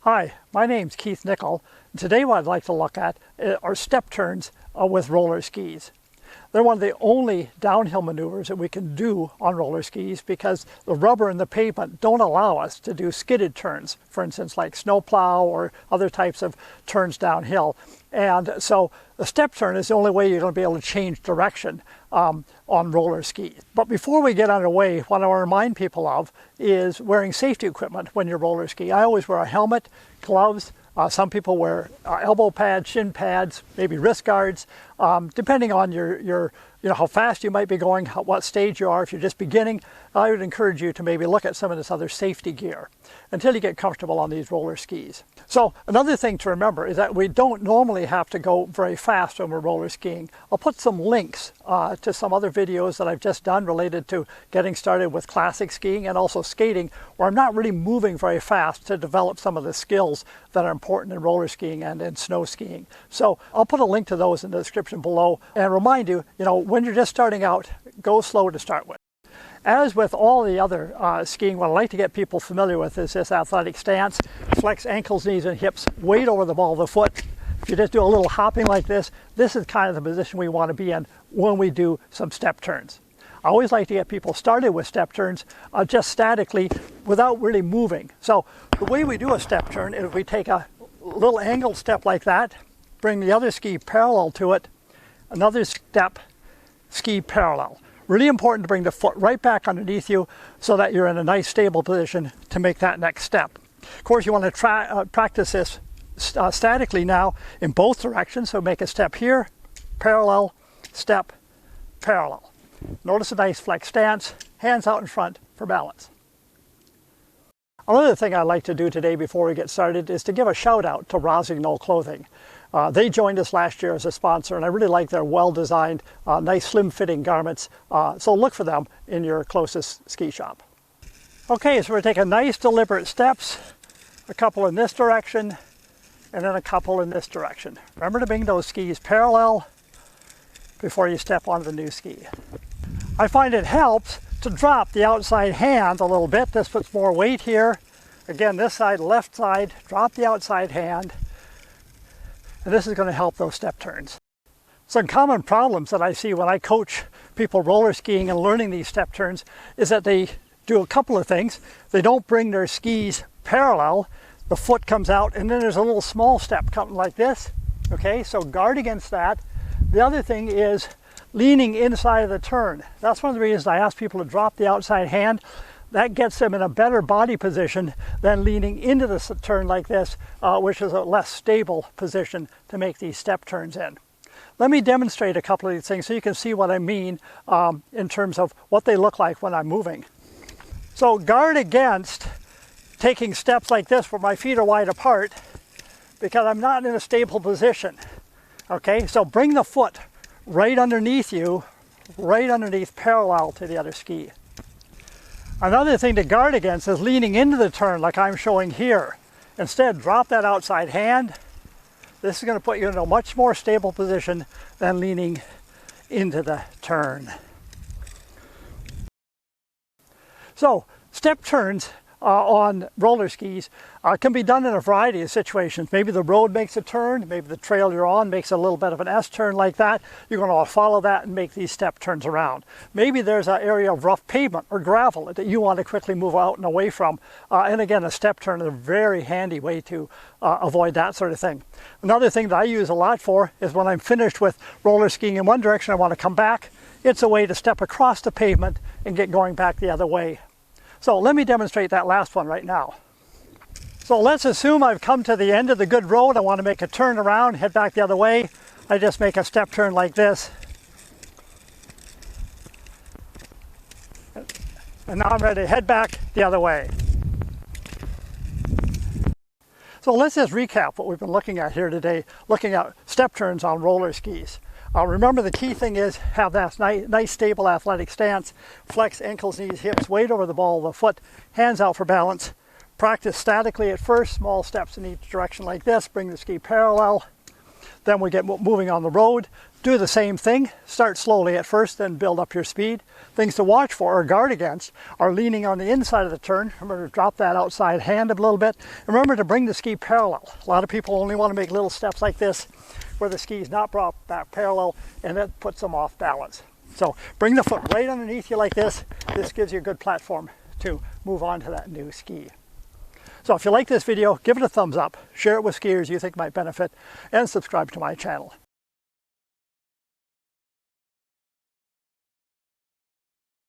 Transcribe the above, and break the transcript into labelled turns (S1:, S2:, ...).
S1: Hi, my name's Keith Nicol. Today what I'd like to look at are step turns with roller skis. They're one of the only downhill maneuvers that we can do on roller skis because the rubber and the pavement don't allow us to do skidded turns, for instance like snowplow or other types of turns downhill. And so the step turn is the only way you're going to be able to change direction on roller skis. But before we get underway, what I want to remind people of is wearing safety equipment when you roller ski. I always wear a helmet, gloves. Some people wear elbow pads, shin pads, maybe wrist guards, depending on your how fast you might be going, what stage you are. If you're just beginning, I would encourage you to maybe look at some of this other safety gear until you get comfortable on these roller skis. So another thing to remember is that we don't normally have to go very fast when we're roller skiing. I'll put some links to some other videos that I've just done related to getting started with classic skiing and also skating, where I'm not really moving very fast to develop some of the skills that are important in roller skiing and in snow skiing. So I'll put a link to those in the description below and remind you, when you're just starting out, go slow to start with. As with all the other skiing, what I like to get people familiar with is this athletic stance. Flex ankles, knees, and hips, weight over the ball of the foot. If you just do a little hopping like this is kind of the position we want to be in when we do some step turns. I always like to get people started with step turns just statically without really moving. So the way we do a step turn is we take a little angled step like that, bring the other ski parallel to it, another step, ski parallel. Really important to bring the foot right back underneath you so that you're in a nice stable position to make that next step. Of course, you want to practice this statically now in both directions. So make a step here, parallel, step, parallel. Notice a nice flex stance, hands out in front for balance. Another thing I'd like to do today before we get started is to give a shout out to Rossignol Clothing. They joined us last year as a sponsor, and I really like their well-designed, nice slim-fitting garments. So look for them in your closest ski shop. Okay, so we're taking nice deliberate steps, a couple in this direction, and then a couple in this direction. Remember to bring those skis parallel before you step onto the new ski. I find it helps to drop the outside hand a little bit. This puts more weight here. Again, this side, left side, drop the outside hand. And this is going to help those step turns. Some common problems that I see when I coach people roller skiing and learning these step turns is that they do a couple of things. They don't bring their skis parallel. The foot comes out and then there's a little small step coming like this. Okay, so guard against that. The other thing is leaning inside of the turn. That's one of the reasons I ask people to drop the outside hand. That gets them in a better body position than leaning into the turn like this, which is a less stable position to make these step turns in. Let me demonstrate a couple of these things so you can see what I mean in terms of what they look like when I'm moving. So guard against taking steps like this where my feet are wide apart because I'm not in a stable position. Okay, so bring the foot right underneath you, right underneath parallel to the other ski. Another thing to guard against is leaning into the turn like I'm showing here. Instead, drop that outside hand. This is going to put you in a much more stable position than leaning into the turn. So, step turns on roller skis can be done in a variety of situations. Maybe the road makes a turn, maybe the trail you're on makes a little bit of an S-turn like that. You're going to follow that and make these step turns around. Maybe there's an area of rough pavement or gravel that you want to quickly move out and away from. And again, a step turn is a very handy way to avoid that sort of thing. Another thing that I use a lot for is when I'm finished with roller skiing in one direction, I want to come back. It's a way to step across the pavement and get going back the other way. So let me demonstrate that last one right now. So let's assume I've come to the end of the good road. I want to make a turn around, head back the other way. I just make a step turn like this. And now I'm ready to head back the other way. So let's just recap what we've been looking at here today, looking at step turns on roller skis. Remember, the key thing is have that nice stable athletic stance, flex ankles, knees, hips, weight over the ball of the foot, hands out for balance. Practice statically at first, small steps in each direction like this, bring the ski parallel. Then we get moving on the road. Do the same thing. Start slowly at first, then build up your speed. Things to watch for or guard against are leaning on the inside of the turn. Remember to drop that outside hand a little bit. And remember to bring the ski parallel. A lot of people only want to make little steps like this where the ski is not brought back parallel, and that puts them off balance. So bring the foot right underneath you like this. This gives you a good platform to move on to that new ski. So if you like this video, give it a thumbs up, share it with skiers you think might benefit, and subscribe to my channel.